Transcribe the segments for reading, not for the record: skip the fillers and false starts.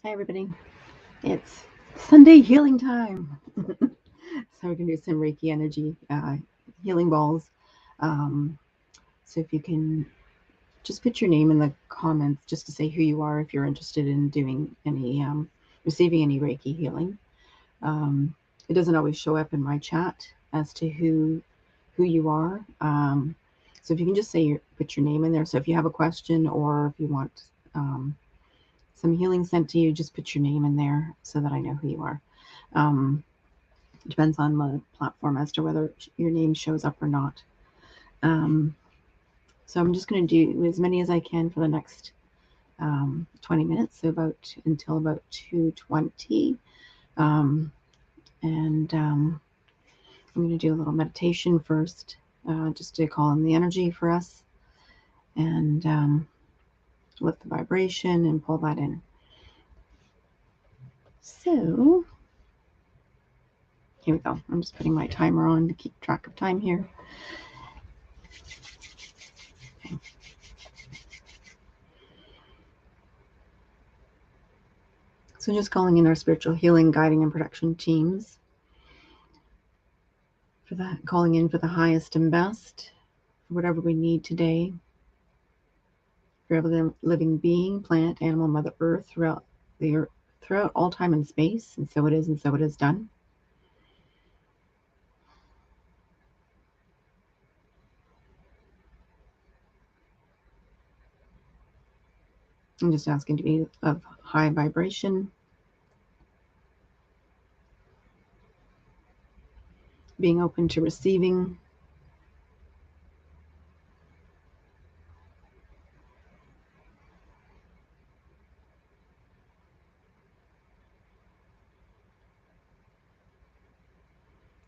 Hi, everybody. It's Sunday healing time. So we're going to do some Reiki energy healing balls. Um, so if you can just put your name in the comments just to say who you are if you're interested in doing any, receiving any Reiki healing. It doesn't always show up in my chat as to who you are. So if you can just say put your name in there. So if you have a question or if you want um, some healing sent to you, just put your name in there so that I know who you are. It depends on the platform as to whether your name shows up or not. So I'm just going to do as many as I can for the next 20 minutes, so until about 2:20. And I'm going to do a little meditation first, just to call in the energy for us and lift the vibration and pull that in. So here we go. I'm just putting my timer on to keep track of time here. Okay. So just calling in our spiritual healing, guiding, and protection teams for that, calling in for the highest and best, for whatever we need today, for every living being, plant, animal, Mother Earth, throughout the earth, throughout all time and space, and so it is, and so it is done. I'm just asking to be of high vibration, being open to receiving,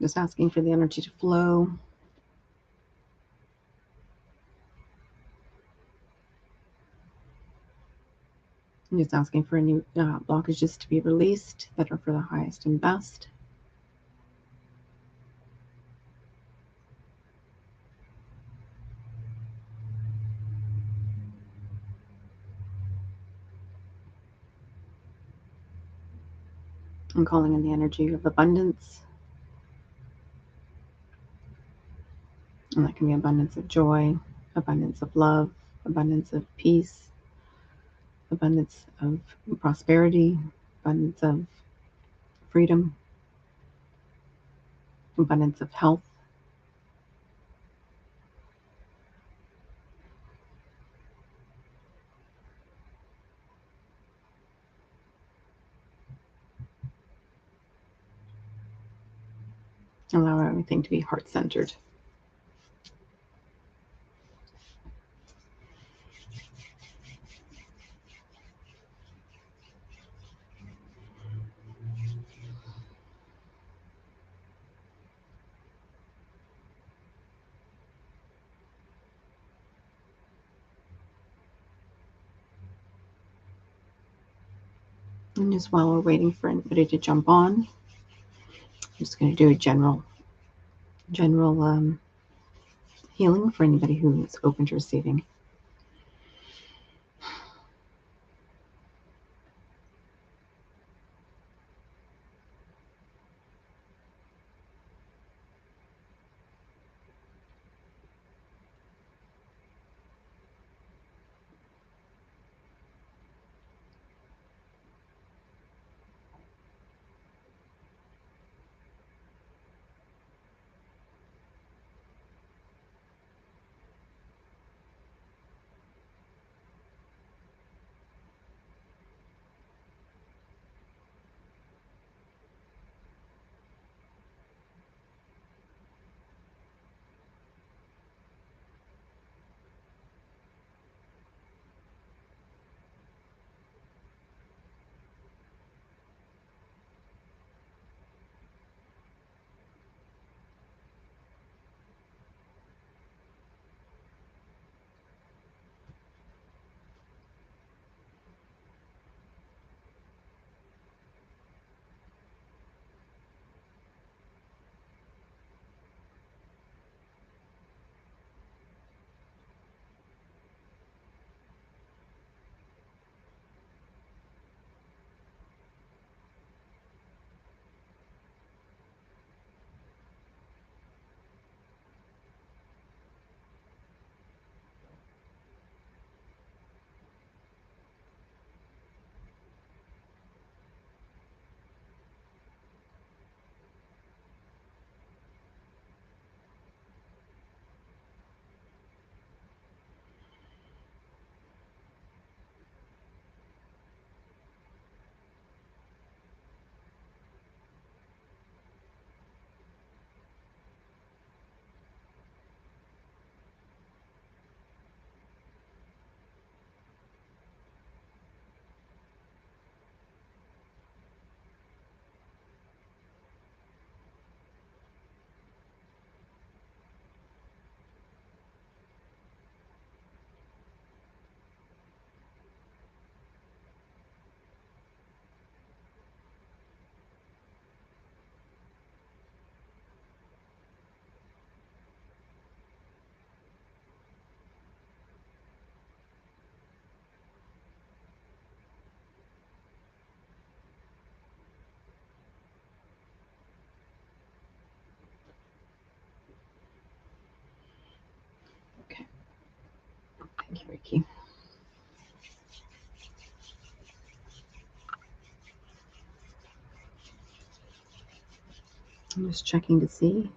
just asking for the energy to flow. I'm just asking for any blockages to be released that are for the highest and best. I'm calling in the energy of abundance. And that can be abundance of joy, abundance of love, abundance of peace, abundance of prosperity, abundance of freedom, abundance of health. Allow everything to be heart-centered. And just while we're waiting for anybody to jump on, I'm just going to do a general healing for anybody who is open to receiving. Reiki. I'm just checking to see.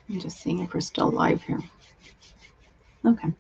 I'm just seeing if we're still live here. Okay.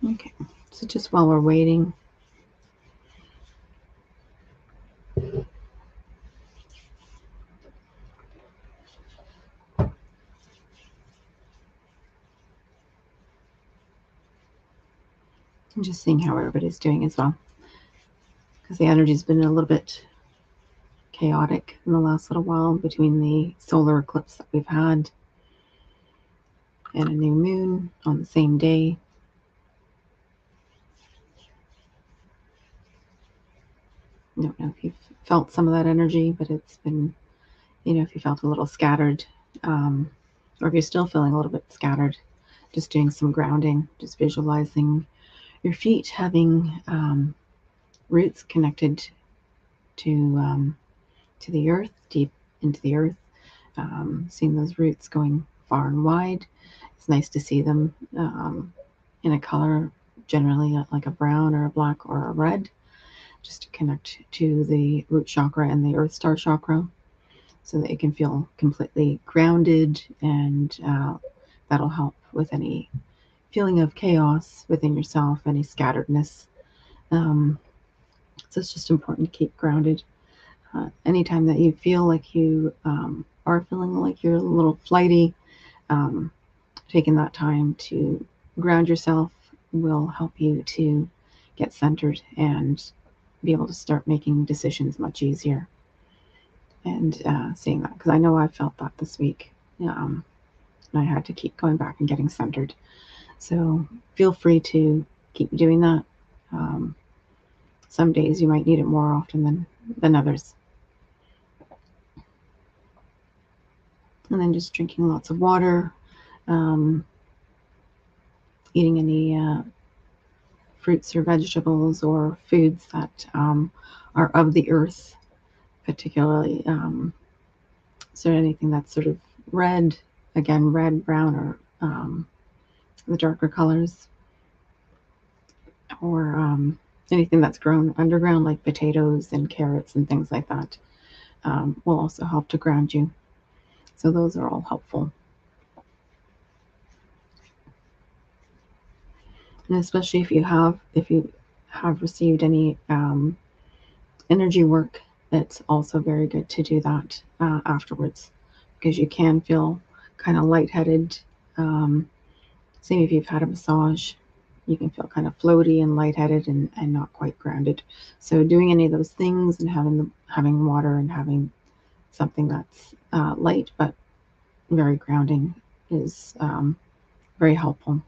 Okay. So just while we're waiting, I'm just seeing how everybody's doing as well, because the energy's been a little bit chaotic in the last little while between the solar eclipse that we've had and a new moon on the same day. I don't know if you've felt some of that energy, but it's been, if you felt a little scattered, or if you're still feeling a little bit scattered, just doing some grounding, just visualizing your feet having roots connected to the earth, deep into the earth, seeing those roots going far and wide. It's nice to see them in a color, generally like a brown or a black or a red, just to connect to the root chakra and the earth star chakra, so that you can feel completely grounded, and that'll help with any feeling of chaos within yourself, any scatteredness. So it's just important to keep grounded. Anytime that you feel like you are feeling like you're a little flighty, taking that time to ground yourself will help you to get centered and be able to start making decisions much easier. And seeing that, because I know I felt that this week, and I had to keep going back and getting centered. So feel free to keep doing that. Some days you might need it more often than others. And then just drinking lots of water, eating any fruits or vegetables or foods that are of the earth, particularly. So anything that's sort of red, again, red, brown, or the darker colors, or anything that's grown underground, like potatoes and carrots and things like that, will also help to ground you. So those are all helpful. And especially if you have received any energy work, it's also very good to do that afterwards, because you can feel kind of lightheaded. Same if you've had a massage, you can feel kind of floaty and lightheaded and not quite grounded. So doing any of those things and having water and having something that's light but very grounding is very helpful.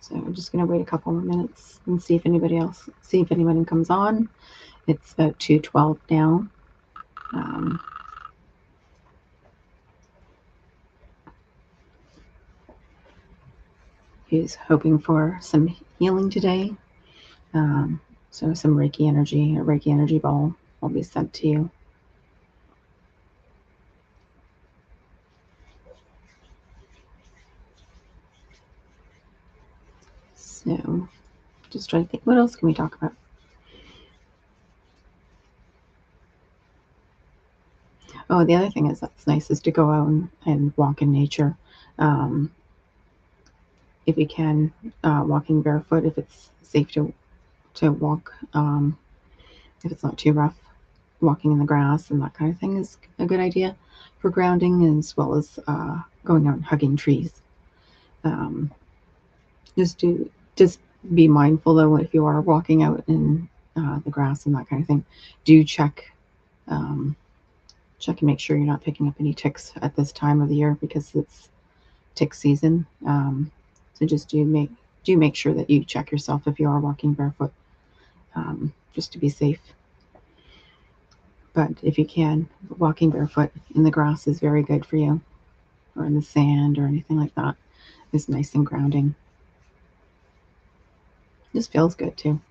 So I'm just going to wait a couple more minutes and see if anyone comes on. It's about 2:12 now. Who's hoping for some healing today. So some Reiki energy, a Reiki energy ball will be sent to you. So just trying to think, what else can we talk about? Oh, the other thing is that's nice is to go out and walk in nature. Um, if you can, walking barefoot, if it's safe to walk, if it's not too rough, walking in the grass and that kind of thing is a good idea for grounding, as well as going out and hugging trees. Um, just be mindful though if you are walking out in the grass and that kind of thing. Do um, check and make sure you're not picking up any ticks at this time of the year, because it's tick season. So just do make sure that you check yourself if you are walking barefoot, just to be safe. But if you can, walking barefoot in the grass is very good for you, or in the sand or anything like that. It's nice and grounding. Just feels good too.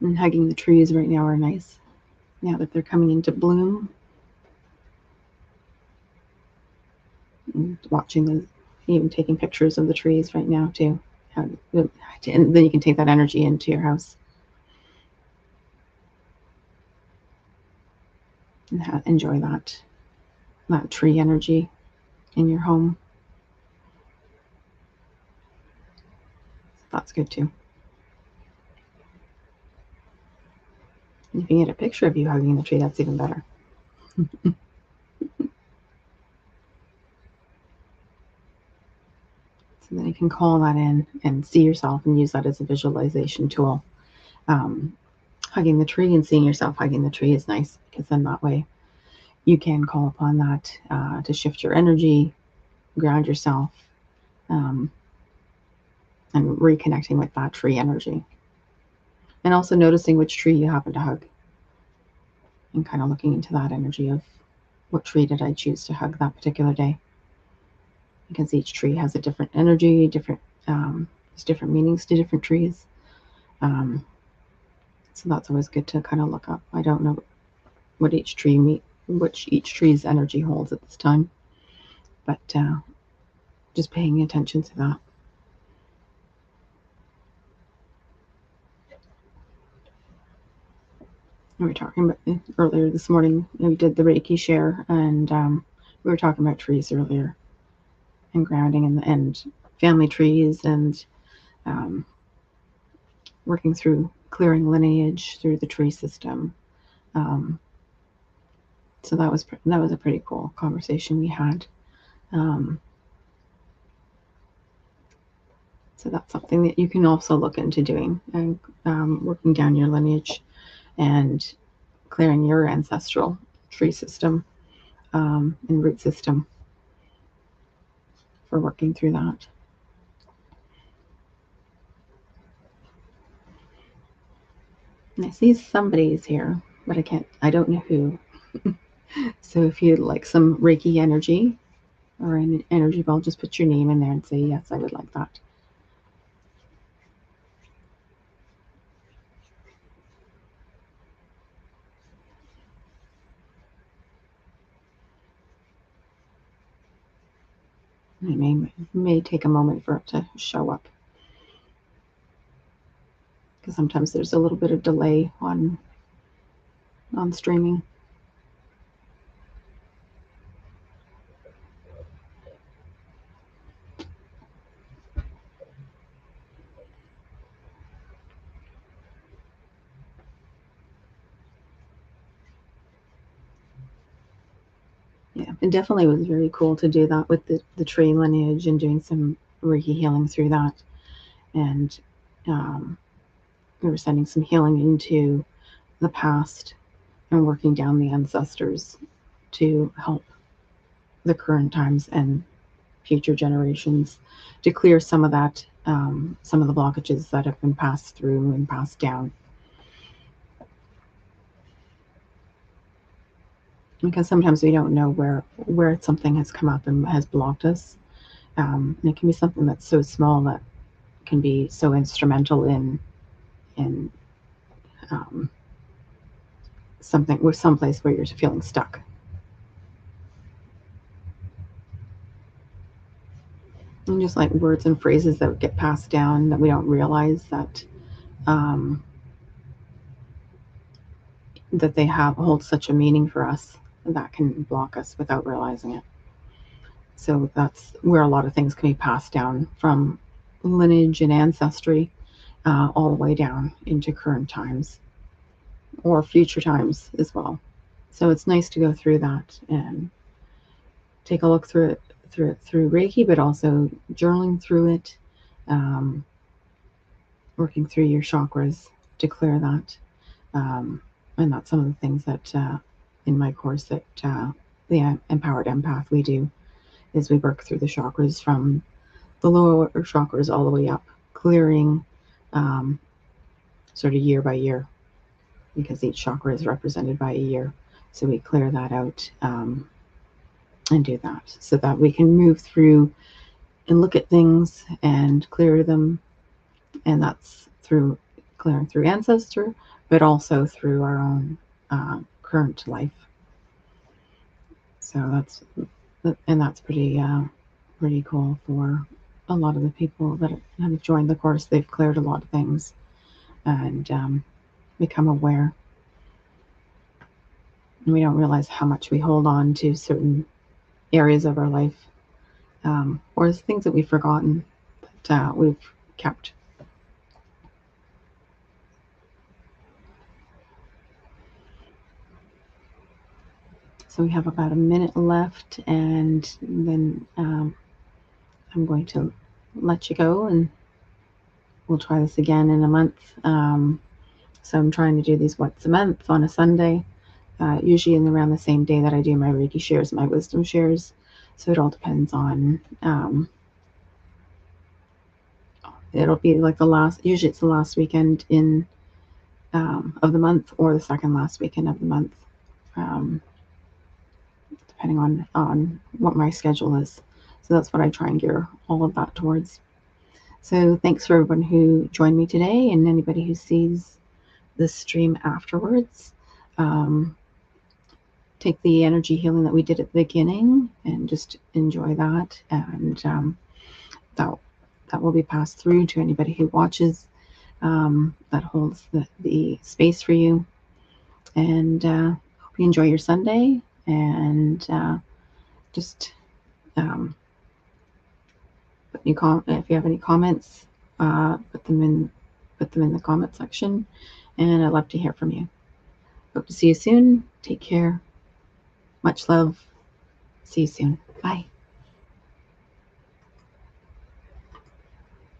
And hugging the trees right now are nice, now that they're coming into bloom. And watching those, even taking pictures of the trees right now too. And then you can take that energy into your house and enjoy that tree energy in your home. That's good too. And if you get a picture of you hugging the tree, that's even better. So then you can call that in and see yourself and use that as a visualization tool. Hugging the tree and seeing yourself hugging the tree is nice, because then that way you can call upon that to shift your energy, ground yourself, um, and reconnecting with that tree energy. And also noticing which tree you happen to hug, and kind of looking into that energy of what tree did I choose to hug that particular day. Because each tree has a different energy, there's different meanings to different trees. So that's always good to kind of look up. I don't know what each tree's energy holds at this time, but just paying attention to that. We were talking about earlier this morning. We did the Reiki share, and we were talking about trees earlier, and grounding, and family trees, and um, working through clearing lineage through the tree system. So that was a pretty cool conversation we had. So that's something that you can also look into doing, and working down your lineage and clearing your ancestral tree system and root system for working through that. And I see somebody's here, but I don't know who. So if you'd like some Reiki energy or an energy ball, just put your name in there and say, yes, I would like that. It may take a moment for it to show up, because sometimes there's a little bit of delay on streaming. Yeah, it definitely was very cool to do that with the tree lineage and doing some Reiki healing through that. And we were sending some healing into the past and working down the ancestors to help the current times and future generations to clear some of that, some of the blockages that have been passed through and passed down. because sometimes we don't know where something has come up and has blocked us. And it can be something that's so small that can be so instrumental in something with someplace where you're feeling stuck. And just like words and phrases that get passed down that we don't realize um, that they have hold such a meaning for us, that can block us without realizing it. So that's where a lot of things can be passed down from lineage and ancestry, all the way down into current times or future times as well. So it's nice to go through that and take a look through it through Reiki, but also journaling through it, um, working through your chakras to clear that. And that's some of the things that in my course that the Empowered Empath we do is we work through the chakras from the lower chakras all the way up, clearing um, sort of year by year, because each chakra is represented by a year. So we clear that out and do that so that we can move through and look at things and clear them. And that's through clearing through ancestor, but also through our own current life. So that's pretty cool for a lot of the people that have joined the course. They've cleared a lot of things and become aware. And we don't realize how much we hold on to certain areas of our life, or things that we've forgotten that we've kept. So we have about a minute left, and then I'm going to let you go, and we'll try this again in a month. So I'm trying to do these once a month on a Sunday, usually in around the same day that I do my Reiki shares, my wisdom shares. So it all depends on, it'll be like usually it's the last weekend of the month, or the second last weekend of the month, depending on what my schedule is. So that's what I try and gear all of that towards. So thanks for everyone who joined me today, and anybody who sees this stream afterwards. Take the energy healing that we did at the beginning and just enjoy that, and that will be passed through to anybody who watches, that holds the space for you. And hope you enjoy your Sunday, and just if you have any comments, put them in the comment section, and I'd love to hear from you. Hope to see you soon. Take care. Much love. See you soon. Bye.